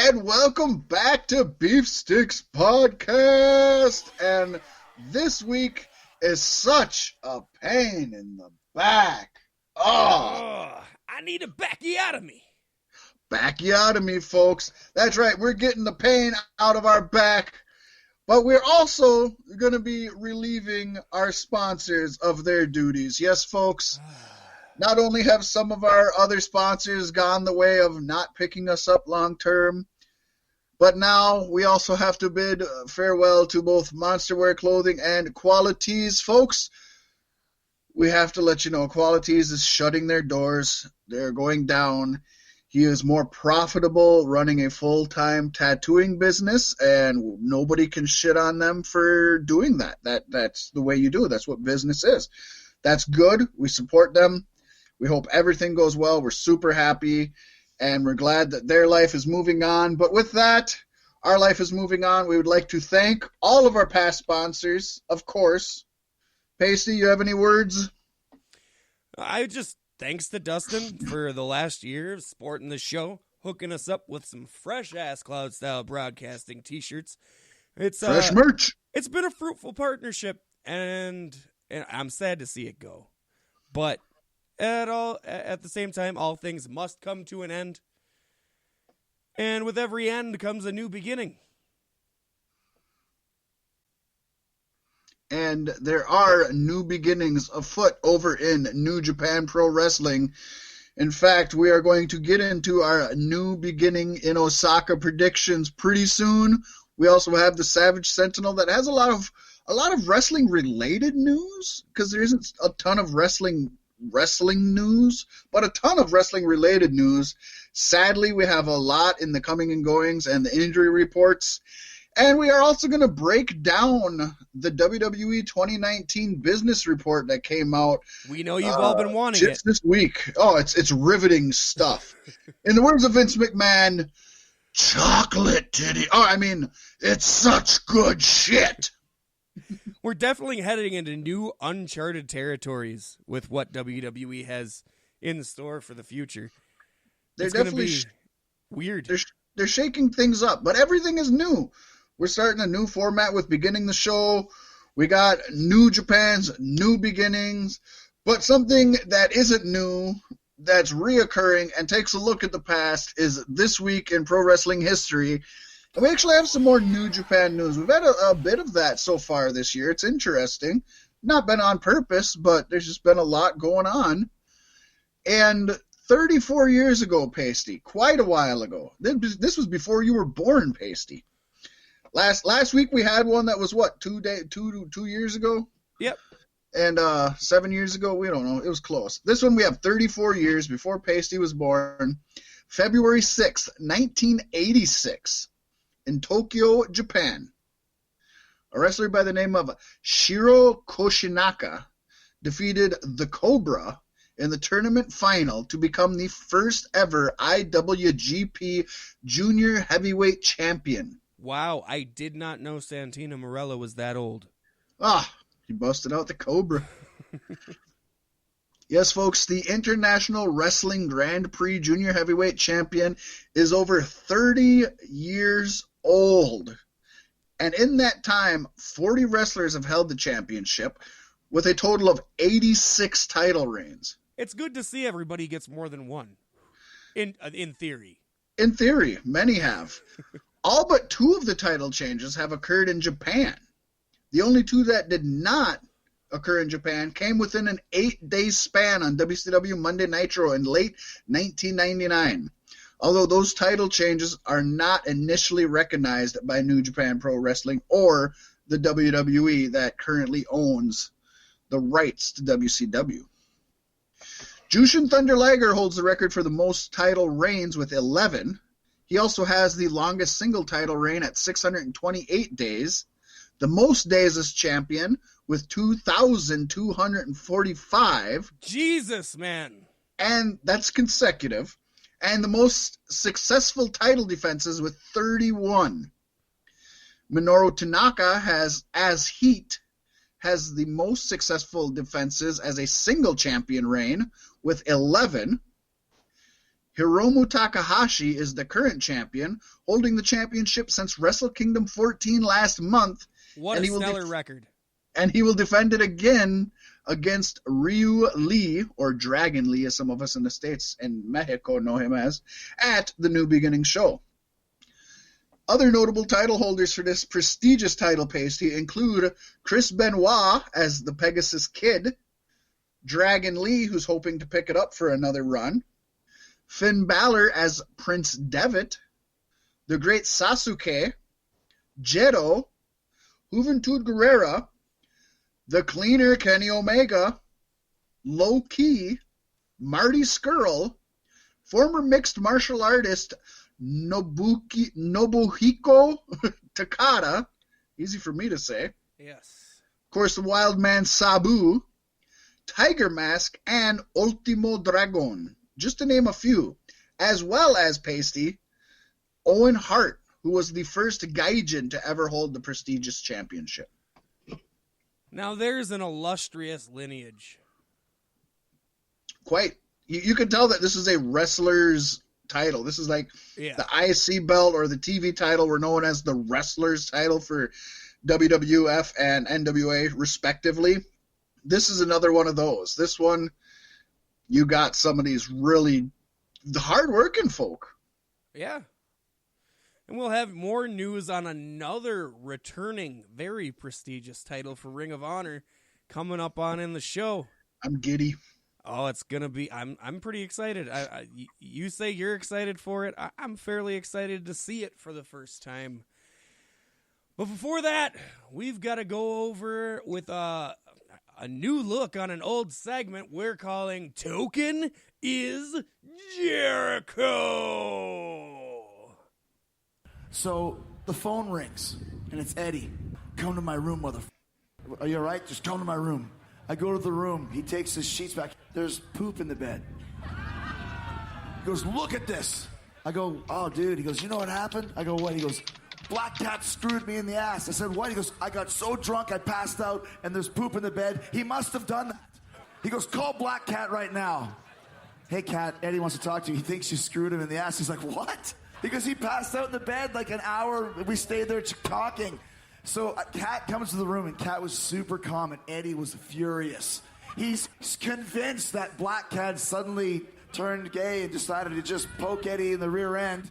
and welcome back to Beef Sticks Podcast. And this week is such a pain in the back. I need a backeotomy. Backeotomy, folks. That's right, we're getting the pain out of our back. But we're also going to be relieving our sponsors of their duties. Yes, folks. Not only have some of our other sponsors gone the way of not picking us up long term, but now we also have to bid farewell to both Monsterwear Clothing and Qualities. Folks, we have to let you know Qualities is shutting their doors. They're going down. He is more profitable running a full-time tattooing business, and nobody can shit on them for doing that. That's the way you do it. That's what business is. That's good. We support them. We hope everything goes well. We're super happy, and we're glad that their life is moving on. But with that, our life is moving on. We would like to thank all of our past sponsors, of course. Pasty, you have any words? Thanks to Dustin for the last year of supporting the show, hooking us up with some fresh-ass Cloud-style broadcasting t-shirts. It's fresh merch. It's been a fruitful partnership, and I'm sad to see it go. But at the same time, all things must come to an end. And with every end comes a new beginning. And there are new beginnings afoot over in New Japan Pro Wrestling. In fact, we are going to get into our new beginning in Osaka predictions pretty soon. We also have the Savage Sentinel that has a lot of wrestling related news, because there isn't a ton of wrestling news, but a ton of wrestling related news. Sadly, we have a lot in the coming and goings and the injury reports. And we are also going to break down the WWE 2019 business report that came out. We know you've all been wanting just this week. Oh, it's riveting stuff. In the words of Vince McMahon, chocolate titty. Oh, I mean, it's such good shit. We're definitely heading into new uncharted territories with what WWE has in store for the future. It's going to be weird. They're shaking things up, but everything is new. We're starting a new format with beginning the show. We got New Japan's new beginnings, but something that isn't new, that's reoccurring and takes a look at the past is This Week in Pro Wrestling History. And we actually have some more New Japan news. We've had a bit of that so far this year. It's interesting. Not been on purpose, but there's just been a lot going on. And 34 years ago, Pasty, quite a while ago. This was before you were born, Pasty. Last week we had one that was what, 2 years ago? Yep. And 7 years ago, we don't know. It was close. This one we have 34 years before Pasty was born. February 6th, 1986, in Tokyo, Japan. A wrestler by the name of Shiro Koshinaka defeated the Cobra in the tournament final to become the first ever IWGP Junior Heavyweight Champion. Wow, I did not know Santino Marella was that old. He busted out the Cobra. Yes, folks, the International Wrestling Grand Prix Junior Heavyweight Champion is over 30 years old. And in that time, 40 wrestlers have held the championship with a total of 86 title reigns. It's good to see everybody gets more than one, in theory. In theory, many have. All but 2 of the title changes have occurred in Japan. The only 2 that did not occur in Japan came within an 8-day span on WCW Monday Nitro in late 1999. Although those title changes are not initially recognized by New Japan Pro Wrestling or the WWE that currently owns the rights to WCW. Jushin Thunder Liger holds the record for the most title reigns with 11. He also has the longest single title reign at 628 days, the most days as champion with 2,245. Jesus, man. And that's consecutive. And the most successful title defenses with 31. Minoru Tanaka has the most successful defenses as a single champion reign with 11. Hiromu Takahashi is the current champion, holding the championship since Wrestle Kingdom 14 last month. What a stellar record. And he will defend it again against Ryu Lee, or Dragon Lee, as some of us in the States and Mexico know him as, at the New Beginning show. Other notable title holders for this prestigious title pasty include Chris Benoit as the Pegasus Kid, Dragon Lee, who's hoping to pick it up for another run, Finn Balor as Prince Devitt, the Great Sasuke, Jero, Juventud Guerrera, the Cleaner Kenny Omega, Low Key, Marty Scurll, former mixed martial artist Nobuhiko Takada, easy for me to say. Yes. Of course, the Wild Man Sabu, Tiger Mask, and Ultimo Dragon, just to name a few, as well as pasty, Owen Hart, who was the first Gaijin to ever hold the prestigious championship. Now there's an illustrious lineage. Quite. You can tell that this is a wrestler's title. This is like the IC belt or the TV title were known as the wrestler's title for WWF and NWA respectively. This is another one of those. This one, you got some of these really hard-working folk. Yeah. And we'll have more news on another returning, very prestigious title for Ring of Honor coming up on in the show. I'm giddy. Oh, it's gonna be. I'm pretty excited. You say you're excited for it. I'm fairly excited to see it for the first time. But before that, we've got to go over with a new look on an old segment we're calling Token is Jericho. So the phone rings, and it's Eddie. Come to my room, motherfucker. Are you all right? Just come to my room. I go to the room. He takes his sheets back. There's poop in the bed. He goes, look at this. I go, oh, dude. He goes, you know what happened? I go, what? He goes, Black Cat screwed me in the ass. I said, what? He goes, I got so drunk I passed out, and there's poop in the bed. He must have done that. He goes, call Black Cat right now. Hey, Cat, Eddie wants to talk to you. He thinks you screwed him in the ass. He's like, what? Because he passed out in the bed like an hour. We stayed there talking. So Cat comes to the room, and Cat was super calm, and Eddie was furious. He's convinced that Black Cat suddenly turned gay and decided to just poke Eddie in the rear end.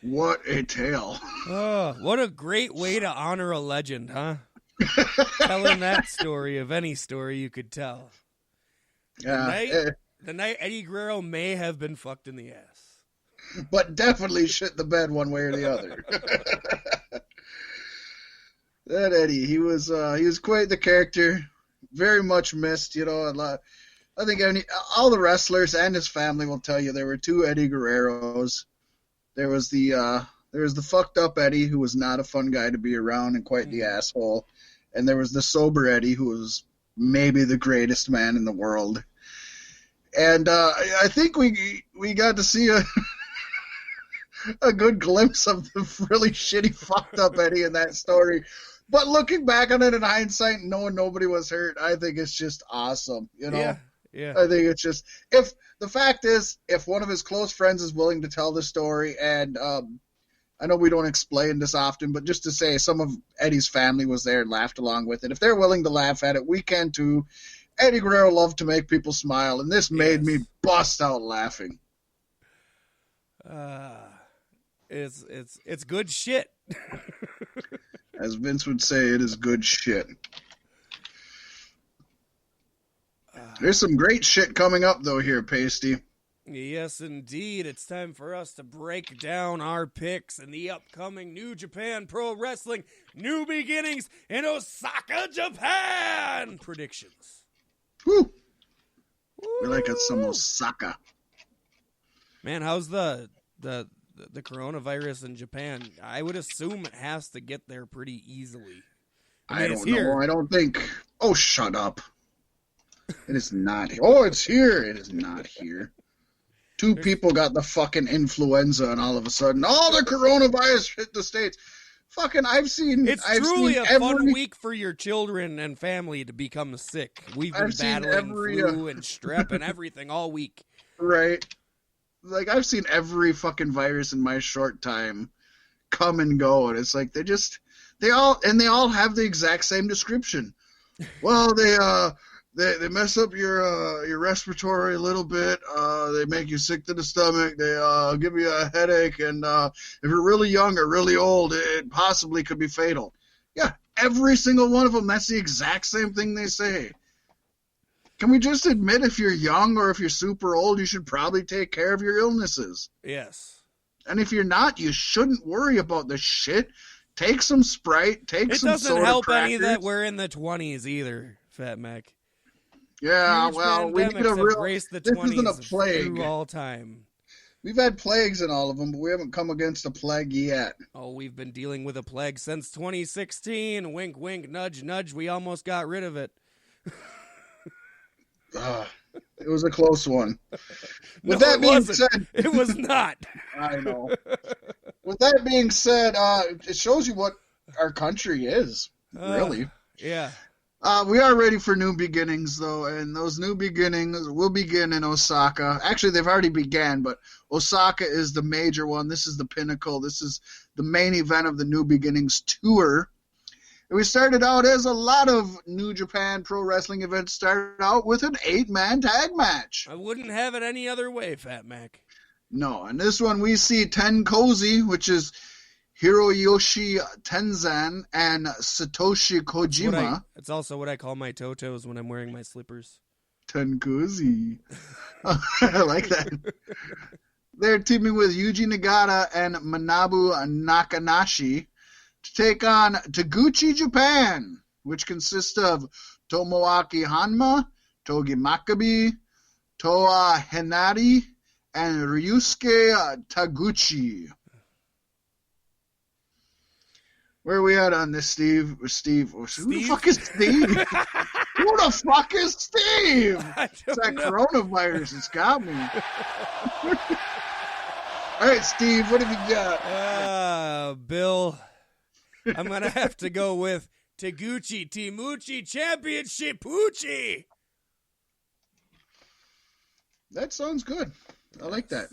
What a tale. Oh, what a great way to honor a legend, huh? Telling that story of any story you could tell. The night Eddie Guerrero may have been fucked in the ass. But definitely shit the bed one way or the other. That Eddie, he was quite the character, very much missed. You know, I think all the wrestlers and his family will tell you there were two Eddie Guerreros. There was the fucked up Eddie, who was not a fun guy to be around and quite the asshole, and there was the sober Eddie, who was maybe the greatest man in the world. And I think we got to see a good glimpse of the really shitty, fucked up Eddie in that story. But looking back on it in hindsight, knowing nobody was hurt, I think it's just awesome. You know, yeah. I think it's just if one of his close friends is willing to tell the story, and I know we don't explain this often, but just to say some of Eddie's family was there and laughed along with it. If they're willing to laugh at it, we can too. Eddie Guerrero loved to make people smile, and this made me bust out laughing. It's good shit. As Vince would say, it is good shit. There's some great shit coming up, though, here, Pasty. Yes, indeed. It's time for us to break down our picks in the upcoming New Japan Pro Wrestling New Beginnings in Osaka, Japan predictions. Woo! We like it some Osaka. Man, how's the coronavirus in Japan? I would assume it has to get there pretty easily. I don't know. I don't think. Oh, shut up. It is not. Oh, it's here. It is not here. Two people got the fucking influenza, and all of a sudden, the coronavirus hit the States. Fucking, I've seen a fun week for your children and family to become sick. We've been battling flu and strep and everything all week. Right. Like, I've seen every fucking virus in my short time come and go, and it's like they all have the exact same description. Well, they mess up your respiratory a little bit. They make you sick to the stomach. They give you a headache, and if you're really young or really old, it possibly could be fatal. Yeah, every single one of them. That's the exact same thing they say. Can we just admit if you're young or if you're super old, you should probably take care of your illnesses? Yes. And if you're not, you shouldn't worry about this shit. Take some Sprite. Take some soda crackers. It doesn't help any that we're in the 20s either, Fat Mac. Yeah, well, we need a real. This isn't a plague. Through all time. We've had plagues in all of them, but we haven't come against a plague yet. Oh, we've been dealing with a plague since 2016. Wink, wink, nudge, nudge. We almost got rid of it. It was a close one. With that being said, it was not. I know. With that being said, it shows you what our country is, really. Yeah. We are ready for new beginnings, though, and those new beginnings will begin in Osaka. Actually, they've already began, but Osaka is the major one. This is the pinnacle. This is the main event of the New Beginnings Tour. And we started out, as a lot of New Japan Pro Wrestling events started out, with an 8-man tag match. I wouldn't have it any other way, Fat Mac. No, and this one we see Ten Cozy, which is Hiroyoshi Tenzan and Satoshi Kojima. It's also what I call my totos when I'm wearing my slippers. Ten Cozy. I like that. They're teaming with Yuji Nagata and Manabu Nakanashi to take on Taguchi Japan, which consists of Tomoaki Hanma, Togi Makabe, Toa Henari, and Ryusuke Taguchi. Where are we at on this, Steve? Steve? Who the fuck is Steve? Who the fuck is Steve? It's that coronavirus has got me. All right, Steve, what have you got? Bill, I'm going to have to go with Taguchi Timuchi Championship Poochie. That sounds good. I like that.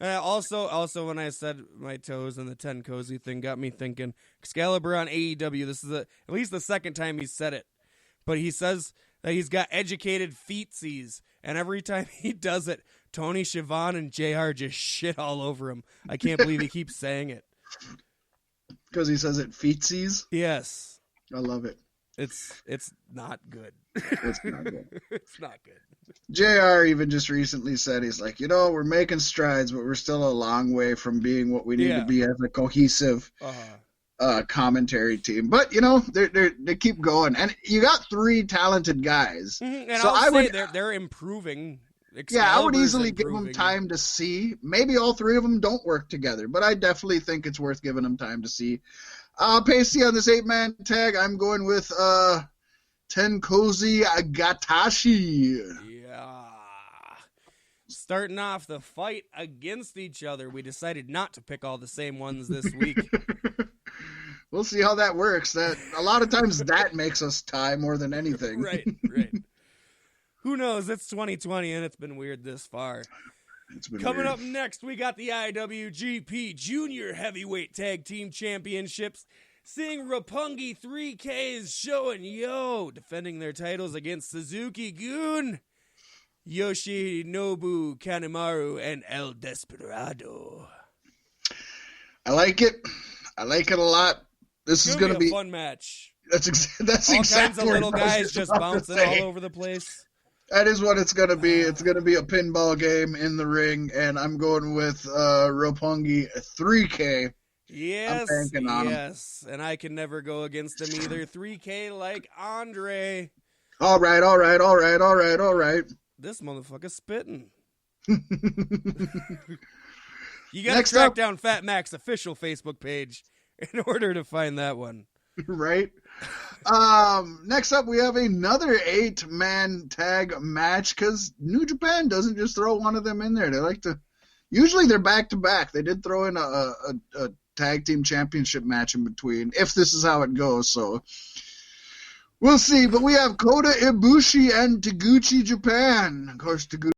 Also, when I said my toes and the Ten Cozy thing, got me thinking Excalibur on AEW. This is at least the second time he said it, but he says that he's got educated feetsies, and every time he does it, Tony Schiavone and JR just shit all over him. I can't believe he keeps saying it. Because he says it feetsies? Yes. I love it. It's not good. It's not good. It's not good. JR even just recently said, he's like, we're making strides, but we're still a long way from being what we need to be as a cohesive commentary team. But, they keep going. And you got 3 talented guys. Mm-hmm. And so I would say they're improving. I would easily give them time to see. Maybe all 3 of them don't work together, but I definitely think it's worth giving them time to see. Pacey on this 8-man tag, I'm going with Tenkozi Gatashi. Yeah. Starting off the fight against each other, we decided not to pick all the same ones this week. We'll see how that works. That a lot of times that makes us tie more than anything. Right. Who knows? It's 2020 and it's been weird this far. Coming up next, we got the IWGP Junior Heavyweight Tag Team Championships, seeing Roppongi 3K's Sho and Yo defending their titles against Suzuki-gun, Yoshinobu Kanemaru, and El Desperado. I like it. I like it a lot. This is going to be a fun match. That's all exactly kinds of little guys just bouncing all over the place. That is what it's going to be. It's going to be a pinball game in the ring, and I'm going with Roppongi 3K. Yes, yes, and I can never go against him either. 3K like Andre. All right. This motherfucker's spitting. You got to track down Fat Mac's official Facebook page in order to find that one. Right. Next up, we have another 8-man tag match because New Japan doesn't just throw one of them in there. They like to. Usually they're back to back. They did throw in a tag team championship match in between, if this is how it goes. So we'll see. But we have Kota Ibushi and Taguchi Japan. Of course, Taguchi